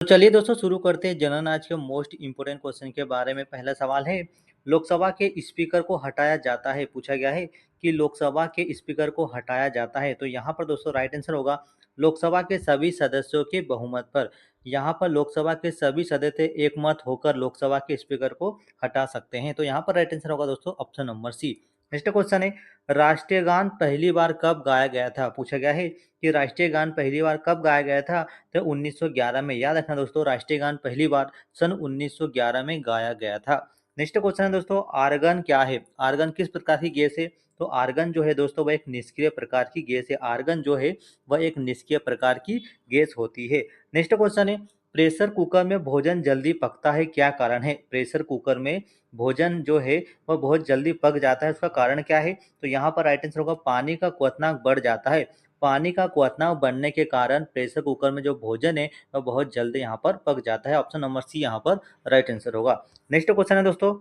तो चलिए दोस्तों शुरू करते हैं जनगण आज के मोस्ट इम्पोर्टेंट क्वेश्चन के बारे में। पहला सवाल है, लोकसभा के स्पीकर को हटाया जाता है। पूछा गया है कि लोकसभा के स्पीकर को हटाया जाता है। तो यहाँ पर दोस्तों राइट आंसर होगा लोकसभा के सभी सदस्यों के बहुमत पर। यहाँ पर लोकसभा के सभी सदस्य एकमत होकर लोकसभा के स्पीकर को हटा सकते हैं। तो यहाँ पर राइट आंसर होगा दोस्तों option number C. Next question है, राष्ट्रीय गान पहली बार कब गाया गया था। पूछा गया है कि राष्ट्रीय गान पहली बार कब गाया गया था। तो 1911 में। याद रखना दोस्तों, राष्ट्रीय गान पहली बार सन 1911 में गाया गया था। नेक्स्ट क्वेश्चन है दोस्तों, आर्गन क्या है। आर्गन किस प्रकार की गैस है। तो आर्गन जो है दोस्तों वह एक निष्क्रिय प्रकार की गैस है। आर्गन जो है वह एक निष्क्रिय प्रकार की गैस होती है। नेक्स्ट क्वेश्चन है, प्रेशर कुकर में भोजन जल्दी पकता है, क्या कारण है। प्रेशर कुकर में भोजन जो है वह बहुत जल्दी पक जाता है, उसका कारण क्या है। तो यहाँ पर राइट आंसर होगा पानी का क्वथनांक बढ़ जाता है। पानी का क्वथनांक बढ़ने के कारण प्रेशर कुकर में जो भोजन है वह बहुत जल्दी यहाँ पर पक जाता है। ऑप्शन नंबर सी यहाँ पर राइट आंसर होगा। नेक्स्ट क्वेश्चन है दोस्तों,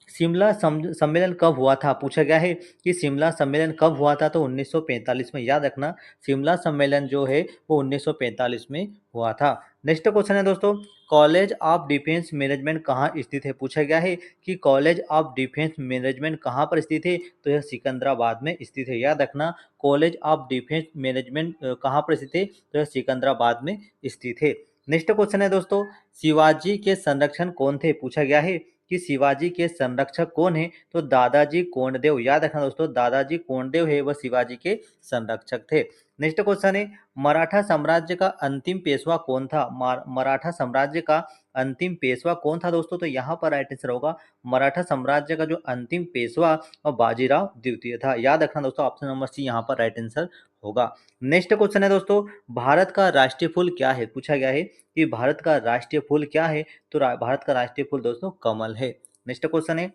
शिमला सम्मेलन कब हुआ था। पूछा गया है कि शिमला सम्मेलन कब हुआ था। तो 1945 में। याद रखना शिमला सम्मेलन जो है वो 1945 में हुआ था। नेक्स्ट क्वेश्चन है दोस्तों, कॉलेज ऑफ डिफेंस मैनेजमेंट कहाँ स्थित है। पूछा गया है कि कॉलेज ऑफ डिफेंस मैनेजमेंट कहाँ पर स्थित है। तो यह सिकंदराबाद में स्थित है। याद रखना कॉलेज ऑफ डिफेंस मैनेजमेंट कहाँ पर स्थित है। तो यह सिकंदराबाद में स्थित है। नेक्स्ट क्वेश्चन है दोस्तों, शिवाजी के संरक्षण कौन थे। पूछा गया है कि शिवाजी के संरक्षक कौन है। तो दादाजी कोंडदेव। याद रखना दोस्तों दादाजी कोंडदेव है वह शिवाजी के संरक्षक थे। नेक्स्ट क्वेश्चन है, मराठा साम्राज्य का अंतिम पेशवा कौन था। मराठा साम्राज्य का अंतिम पेशवा कौन था दोस्तों। तो यहाँ पर राइट आंसर होगा मराठा साम्राज्य का जो अंतिम पेशवा वह बाजीराव द्वितीय था। याद रखना दोस्तों ऑप्शन नंबर सी यहाँ पर राइट आंसर होगा। नेक्स्ट क्वेश्चन है दोस्तों, भारत का राष्ट्रीय फूल क्या है। पूछा गया है कि भारत का राष्ट्रीय फूल क्या है। तो भारत का राष्ट्रीय फूल दोस्तों कमल है। नेक्स्ट क्वेश्चन है,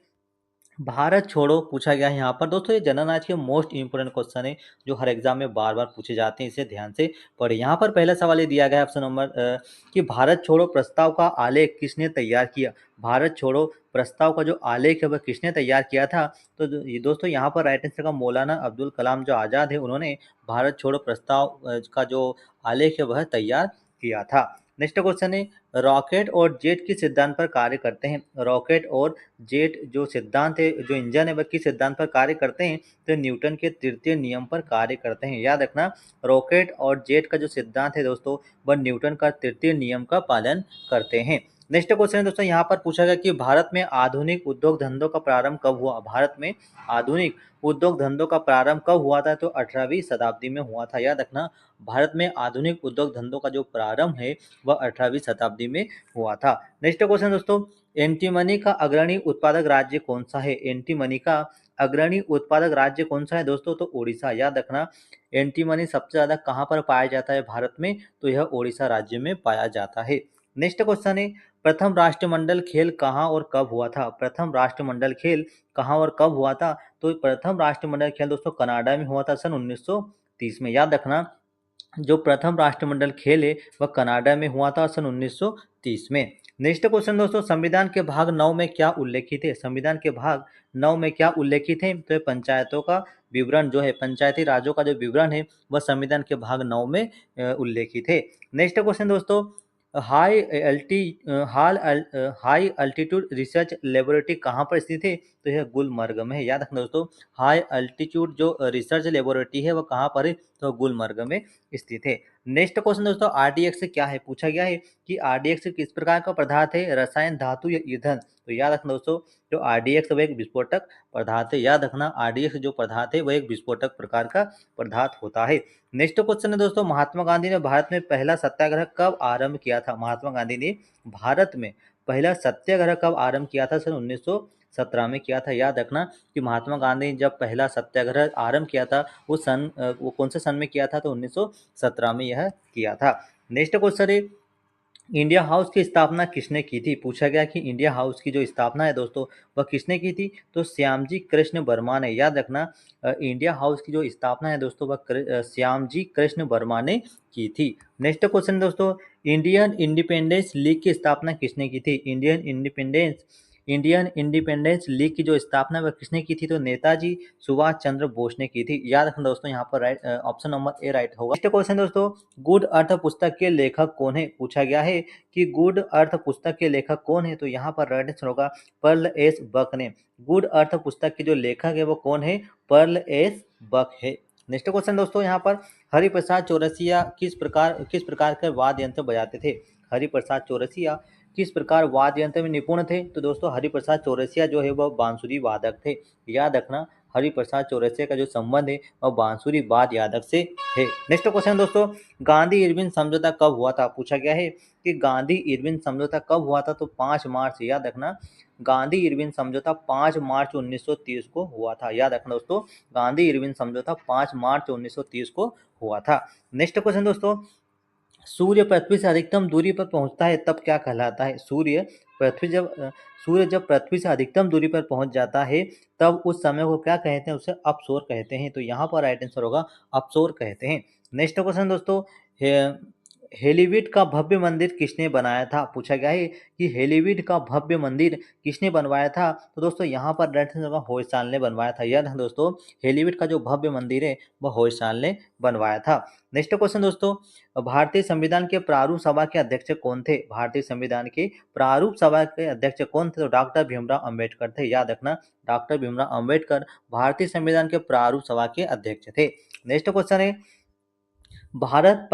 भारत छोड़ो पूछा गया है यहाँ पर दोस्तों। ये जनरल नॉलेज के मोस्ट इंपोर्टेंट क्वेश्चन है जो हर एग्जाम में बार बार पूछे जाते हैं, इसे ध्यान से पढ़े। यहाँ पर पहला सवाल ये दिया गया है ऑप्शन नंबर कि भारत छोड़ो प्रस्ताव का आलेख किसने तैयार किया। भारत छोड़ो प्रस्ताव का जो आलेख है वह किसने तैयार किया था। तो ये दोस्तों यहाँ पर राइट आंसर का मौलाना अब्दुल कलाम जो आज़ाद है उन्होंने भारत छोड़ो प्रस्ताव का जो आलेख है वह तैयार किया था। नेक्स्ट क्वेश्चन है, रॉकेट और जेट किस सिद्धांत पर कार्य करते हैं। रॉकेट और जेट जो सिद्धांत है जो इंजन है वह किस सिद्धांत पर कार्य करते हैं। तो न्यूटन के तृतीय नियम पर कार्य करते हैं। याद रखना रॉकेट और जेट का जो सिद्धांत है दोस्तों वह न्यूटन का तृतीय नियम का पालन करते हैं। नेक्स्ट क्वेश्चन है दोस्तों, यहाँ पर पूछा गया कि भारत में आधुनिक उद्योग धंधों का प्रारंभ कब हुआ। भारत में आधुनिक उद्योग धंधों का प्रारंभ कब हुआ था। तो 18वीं शताब्दी में हुआ था। याद रखना भारत में आधुनिक उद्योग धंधों का जो प्रारंभ है वह 18वीं शताब्दी में हुआ था। नेक्स्ट क्वेश्चन दोस्तों, एंटीमनी का अग्रणी उत्पादक राज्य कौन सा है। एंटीमनी का अग्रणी उत्पादक राज्य कौन सा है दोस्तों। तो उड़ीसा। याद रखना एंटीमनी सबसे ज्यादा कहाँ पर पाया जाता है भारत में। तो यह उड़ीसा राज्य में पाया जाता है। नेक्स्ट क्वेश्चन है, प्रथम राष्ट्रमंडल खेल कहाँ और कब हुआ था। प्रथम राष्ट्रमंडल खेल कहाँ और कब हुआ था। तो प्रथम राष्ट्रमंडल खेल दोस्तों कनाडा में हुआ था सन 1930 में। याद रखना जो प्रथम राष्ट्रमंडल खेल है वह कनाडा में हुआ था सन 1930 में। नेक्स्ट क्वेश्चन दोस्तों, संविधान के भाग 9 में क्या उल्लेखित है। संविधान के भाग 9 में क्या उल्लेखित है। तो पंचायतों का विवरण जो है पंचायती राज्यों का जो विवरण है वह संविधान के भाग 9 में उल्लेखित है। नेक्स्ट क्वेश्चन दोस्तों, हाई एल्टी हाई अल्टीट्यूड रिसर्च लेबोरेटरी कहाँ पर स्थित है। तो यह गुलमर्ग में है। याद रखना दोस्तों हाई अल्टीट्यूड जो रिसर्च लेबोरेटरी है वह कहाँ पर है। तो गुलमर्ग में स्थित है। नेक्स्ट क्वेश्चन दोस्तों, आरडीएक्स क्या है। पूछा गया है कि आरडीएक्स किस प्रकार का पदार्थ है, रसायन, धातु या ईंधन। तो याद रखना दोस्तों जो आरडीएक्स वह एक विस्फोटक पदार्थ है। याद रखना आरडीएक्स जो पदार्थ है वह एक विस्फोटक प्रकार का पदार्थ होता है। नेक्स्ट क्वेश्चन है दोस्तों, महात्मा गांधी ने भारत में पहला सत्याग्रह कब आरंभ किया था। महात्मा गांधी ने भारत में पहला सत्याग्रह कब आरंभ किया था। सन 1917 में किया था। याद रखना कि महात्मा गांधी ने जब पहला सत्याग्रह आरंभ किया था वो कौन से सन में किया था। तो 1917 में यह किया था। नेक्स्ट क्वेश्चन है, इंडिया हाउस की स्थापना किसने की थी। पूछा गया कि इंडिया हाउस की जो स्थापना है दोस्तों वह किसने की थी। तो श्यामजी कृष्ण वर्मा ने। याद रखना इंडिया हाउस की जो स्थापना है दोस्तों वह श्यामजी कृष्ण वर्मा ने की थी। नेक्स्ट क्वेश्चन दोस्तों, इंडियन इंडिपेंडेंस लीग की स्थापना किसने की थी। इंडियन इंडिपेंडेंस लीग की जो स्थापना वह किसने की थी? तो नेताजी सुभाष चंद्र बोस ने की थी। याद रखना दोस्तों, यहाँ पर right option number A right होगा। नेक्स्ट क्वेश्चन दोस्तों, गुड अर्थ पुस्तक के लेखक कौन है? पूछा गया है कि गुड अर्थ पुस्तक के लेखक कौन है? तो यहाँ पर राइट आंसर होगा पर्ल एस बक ने। गुड अर्थ पुस्तक के जो लेखक है वो कौन है? पर्ल एस बक है। नेक्स्ट क्वेश्चन दोस्तों, यहाँ पर हरिप्रसाद चौरसिया किस प्रकार के वाद्य यंत्र बजाते थे? हरिप्रसाद चौरसिया किस प्रकार वाद्य यंत्र में निपुण थे? तो दोस्तों हरिप्रसाद चौरसिया जो है वह बांसुरी वादक थे। याद रखना, हरिप्रसाद चौरसिया का जो संबंध है वह बांसुरी वाद्य वादक से है। नेक्स्ट क्वेश्चन दोस्तों, गांधी इरविन समझौता कब हुआ था? पूछा गया है कि गांधी इरविन समझौता कब हुआ था? तो 5 मार्च, याद रखना, गांधी इरविन समझौता 5 मार्च 1930 को हुआ था। याद रखना दोस्तों, गांधी इरविन समझौता 5 मार्च 1930 को हुआ था। नेक्स्ट क्वेश्चन दोस्तों, सूर्य पृथ्वी से अधिकतम दूरी पर पहुंचता है तब क्या कहलाता है? सूर्य जब पृथ्वी से अधिकतम दूरी पर पहुंच जाता है तब उस समय को क्या कहते हैं? उसे अपसोर कहते हैं। तो यहाँ पर राइट आंसर होगा अपसोर कहते हैं। नेक्स्ट क्वेश्चन दोस्तों, हेलीवीड का भव्य मंदिर किसने बनाया था? पूछा गया है कि हेलीवीड का भव्य मंदिर किसने बनवाया था? तो दोस्तों यहाँ पर राइट आंसर होगा होयसाल ने बनवाया था। याद है दोस्तों, हेलीवीड का जो भव्य मंदिर है वह होयसाल ने बनवाया था। नेक्स्ट क्वेश्चन दोस्तों, भारतीय संविधान के प्रारूप सभा के अध्यक्ष कौन थे? भारतीय संविधान के प्रारूप सभा के अध्यक्ष कौन थे? तो डॉक्टर भीमराव अंबेडकर थे। याद रखना, डॉक्टर भीमराव अंबेडकर भारतीय संविधान के प्रारूप सभा के अध्यक्ष थे। नेक्स्ट क्वेश्चन है, भारत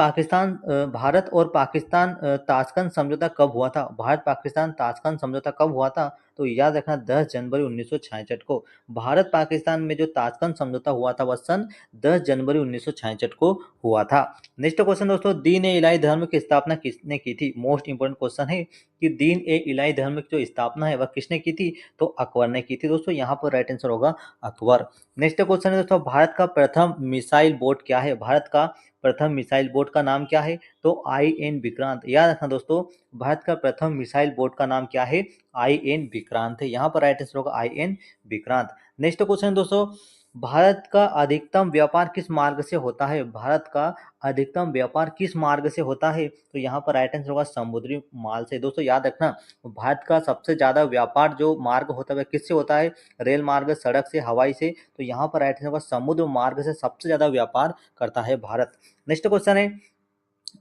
और पाकिस्तान ताशकंद समझौता कब हुआ था? भारत पाकिस्तान ताशकंद समझौता कब हुआ था? तो याद रखना 10 जनवरी 1966 को। भारत पाकिस्तान में जो ताशकंद समझौता हुआ था वह सन 10 जनवरी 1966 को हुआ था। नेक्स्ट क्वेश्चन दोस्तों, दीन ए इलाही धर्म की स्थापना किसने की थी? मोस्ट इंपोर्टेंट क्वेश्चन है कि दीन ए इलाही धर्म की जो स्थापना है वह किसने की थी? तो अकबर ने की थी। दोस्तों यहाँ पर राइट आंसर होगा अकबर। नेक्स्ट क्वेश्चन है दोस्तों, भारत का प्रथम मिसाइल बोट क्या है? भारत का प्रथम मिसाइल बोट का नाम क्या है? तो IN विक्रांत। याद रखना दोस्तों, भारत का प्रथम मिसाइल बोट का नाम क्या है? IN विक्रांत है। यहाँ पर राइट आंसर होगा IN विक्रांत। नेक्स्ट क्वेश्चन दोस्तों, भारत का अधिकतम व्यापार किस मार्ग से होता है? भारत का अधिकतम व्यापार किस मार्ग से होता है? तो यहाँ पर राइट आंसर होगा समुद्री माल से। दोस्तों याद रखना, भारत का सबसे ज्यादा व्यापार जो मार्ग होता है वह किससे होता है? रेल मार्ग, सड़क से, हवाई से। तो यहाँ पर राइट आंसर होगा समुद्र मार्ग से सबसे ज्यादा व्यापार करता है भारत। नेक्स्ट क्वेश्चन है,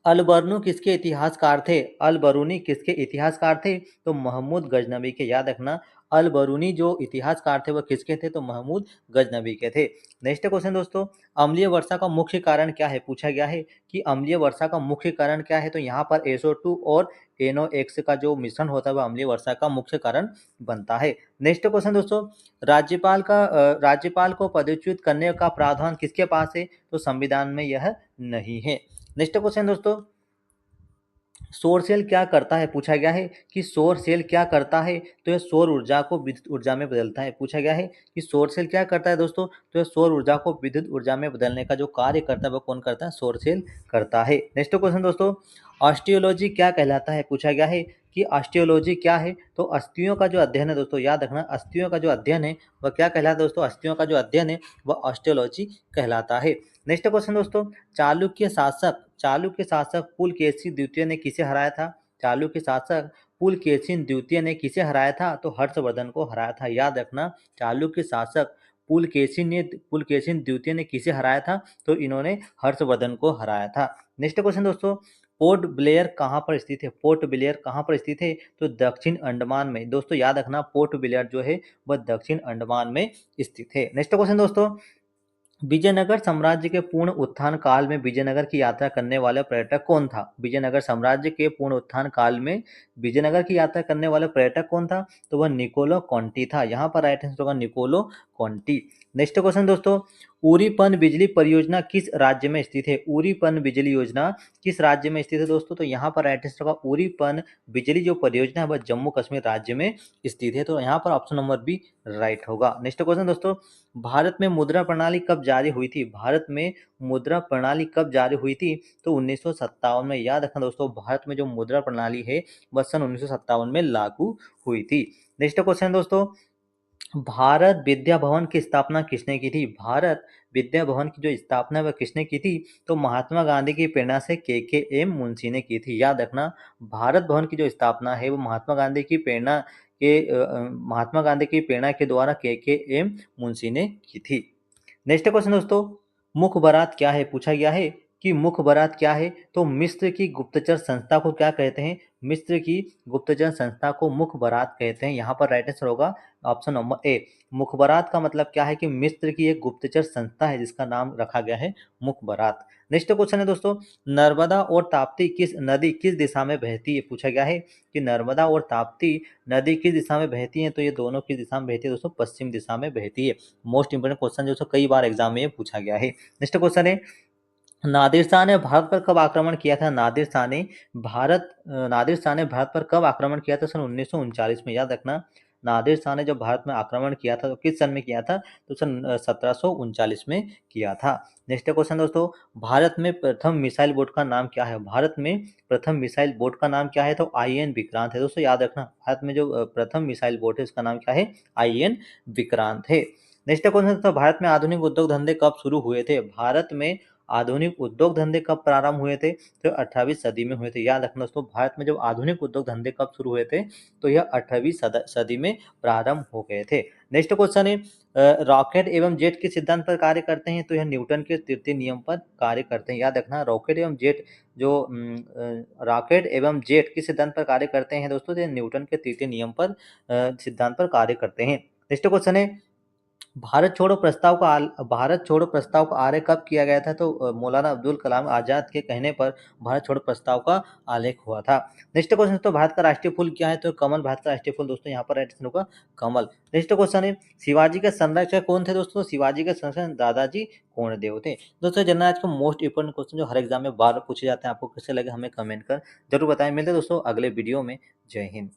अलबर्नू किसके इतिहासकार थे? अलबरूनी किसके इतिहासकार थे? तो महमूद गजनबी के। याद रखना, अलबरूनी जो इतिहासकार थे वह किसके थे? तो महमूद गजनबी के थे। नेक्स्ट क्वेश्चन दोस्तों, अम्लीय वर्षा का मुख्य कारण क्या है? पूछा गया है कि अम्लीय वर्षा का मुख्य कारण क्या है? तो यहाँ पर SO2 और NOx का जो मिश्रण होता है वह अम्लीय वर्षा का मुख्य कारण बनता है। नेक्स्ट क्वेश्चन दोस्तों, राज्यपाल को पदच्युत करने का प्रावधान किसके पास है? तो संविधान में यह नहीं है। नेक्स्ट क्वेश्चन दोस्तों, सौर सेल क्या करता है? पूछा गया है कि सौर सेल क्या करता है? तो यह सौर ऊर्जा को विद्युत ऊर्जा में बदलता है। पूछा गया है कि सौर सेल क्या करता है दोस्तों? तो यह सौर ऊर्जा को विद्युत ऊर्जा में बदलने का जो कार्य करता है वह कौन करता है? सौर सेल करता है। नेक्स्ट क्वेश्चन दोस्तों, ऑस्टियोलॉजी क्या कहलाता है? पूछा गया है कि ऑस्टियोलॉजी क्या है? तो अस्थियों का जो अध्ययन है दोस्तों, याद रखना, अस्थियों का जो अध्ययन है वह क्या कहलाता है दोस्तों? अस्थियों का जो अध्ययन है वह ऑस्टियोलॉजी कहलाता है। नेक्स्ट क्वेश्चन दोस्तों, चालुक्य शासक पुलकेशी द्वितीय ने किसे हराया था? चालुक्य शासक पुलकेशी द्वितीय ने किसे हराया था? तो हर्षवर्धन को हराया था। याद रखना, चालुक्य शासक पुलकेशी द्वितीय ने किसे हराया था? तो इन्होंने हर्षवर्धन को हराया था। नेक्स्ट क्वेश्चन दोस्तों, पोर्ट ब्लेयर कहाँ पर स्थित है? पोर्ट ब्लेयर कहाँ पर स्थित है? तो दक्षिण अंडमान में। दोस्तों याद रखना, पोर्ट ब्लेयर जो है वह दक्षिण अंडमान में स्थित है। नेक्स्ट क्वेश्चन दोस्तों, विजयनगर साम्राज्य के पूर्ण उत्थान काल में विजयनगर की यात्रा करने वाला पर्यटक कौन था? विजयनगर साम्राज्य के पूर्ण उत्थान काल में विजयनगर की यात्रा करने वाला पर्यटक कौन था? तो वह निकोलो कॉन्टी था। यहाँ पर राइट आंसर होगा निकोलो कॉन्टी। नेक्स्ट क्वेश्चन दोस्तों, उरी पन बिजली परियोजना किस राज्य में स्थित है? उरी पन बिजली योजना किस राज्य में स्थित है दोस्तों? तो यहाँ पर राइट आंसर होगा उरी पन बिजली जो परियोजना है वह जम्मू कश्मीर राज्य में स्थित है। तो यहाँ पर ऑप्शन नंबर बी राइट होगा। नेक्स्ट क्वेश्चन दोस्तों, भारत में मुद्रा प्रणाली कब जारी हुई थी? भारत में मुद्रा प्रणाली कब जारी हुई थी? तो 1957 में। याद रखना दोस्तों, भारत में जो मुद्रा प्रणाली है वह सन 1957 में लागू हुई थी। नेक्स्ट क्वेश्चन दोस्तों, भारत विद्या भवन की स्थापना किसने की थी? भारत विद्या भवन की जो स्थापना है वह किसने की थी? तो महात्मा गांधी की प्रेरणा से KKM मुंशी ने की थी। याद रखना, भारत भवन की जो स्थापना है वो महात्मा गांधी की प्रेरणा महात्मा गांधी की प्रेरणा के द्वारा के एम मुंशी ने की थी। नेक्स्ट क्वेश्चन दोस्तों, मुख बारात क्या है? पूछा गया है कि मुख बारात क्या है? तो मिस्र की गुप्तचर संस्था को क्या कहते हैं? मिस्र की गुप्तचर संस्था को मुख बारात कहते हैं। यहाँ पर राइट आंसर होगा ऑप्शन नंबर ए। मुखबरात का मतलब क्या है कि मिस्र की एक गुप्तचर संस्था है जिसका नाम रखा गया है मुखबरात। नेक्स्ट क्वेश्चन है दोस्तों, नर्मदा और ताप्ती किस नदी किस दिशा में बहती है? पूछा गया है कि नर्मदा और ताप्ती नदी किस दिशा में बहती है? तो ये दोनों किस दिशा में बहती है दोस्तों? पश्चिम दिशा में बहती है। मोस्ट इंपोर्टेंट क्वेश्चन दोस्तों, कई बार एग्जाम में ये पूछा गया है। नेक्स्ट क्वेश्चन है, नादिर शाह ने भारत पर कब आक्रमण किया था? नादिर शाह ने भारत पर कब आक्रमण किया था? सन 1939 में। याद रखना, नादिर शाह ने जब भारत में आक्रमण किया था तो किस सन में किया था? तो सन 1739 में किया था। नेक्स्ट क्वेश्चन दोस्तों, भारत में प्रथम मिसाइल बोट का नाम क्या है? भारत में प्रथम मिसाइल बोट का नाम क्या है? तो IN विक्रांत है। दोस्तों याद रखना, भारत में जो प्रथम मिसाइल बोट है उसका नाम क्या है? IN विक्रांत है। नेक्स्ट क्वेश्चन दोस्तों, भारत में आधुनिक उद्योग धंधे कब शुरू हुए थे? भारत में आधुनिक उद्योग धंधे कब प्रारंभ हुए थे? तो 18वीं सदी में हुए थे। याद रखना दोस्तों, भारत में जब आधुनिक उद्योग धंधे कब शुरू हुए थे? तो यह 18वीं सदी में प्रारंभ हो गए थे। नेक्स्ट क्वेश्चन है, रॉकेट एवं जेट किस सिद्धांत पर कार्य करते हैं? तो यह न्यूटन के तृतीय नियम पर कार्य करते हैं। याद रखना, रॉकेट एवं जेट जो रॉकेट एवं जेट किस सिद्धांत पर कार्य करते हैं दोस्तों? तो न्यूटन के तृतीय नियम पर सिद्धांत पर कार्य करते हैं। नेक्स्ट क्वेश्चन है, भारत छोड़ो प्रस्ताव का आर्य कब किया गया था? तो मौलाना अब्दुल कलाम आजाद के कहने पर भारत छोड़ो प्रस्ताव का आलेख हुआ था। नेक्स्ट क्वेश्चन, तो भारत का राष्ट्रीय फूल क्या है? तो कमल भारत का राष्ट्रीय फूल दोस्तों, यहाँ पर राइट आंसर होगा कमल। नेक्स्ट क्वेश्चन है, शिवाजी के संरक्षक कौन थे दोस्तों? शिवाजी के संरक्षक दादाजी कोंडदेव थे। दोस्तों जनरल आज का मोस्ट इंपोर्टेंट क्वेश्चन जो हर एग्जाम में बार पूछे जाते हैं, आपको कैसे लगे हमें कमेंट कर जरूर बताएं। मिलते हैं दोस्तों अगले वीडियो में। जय हिंद।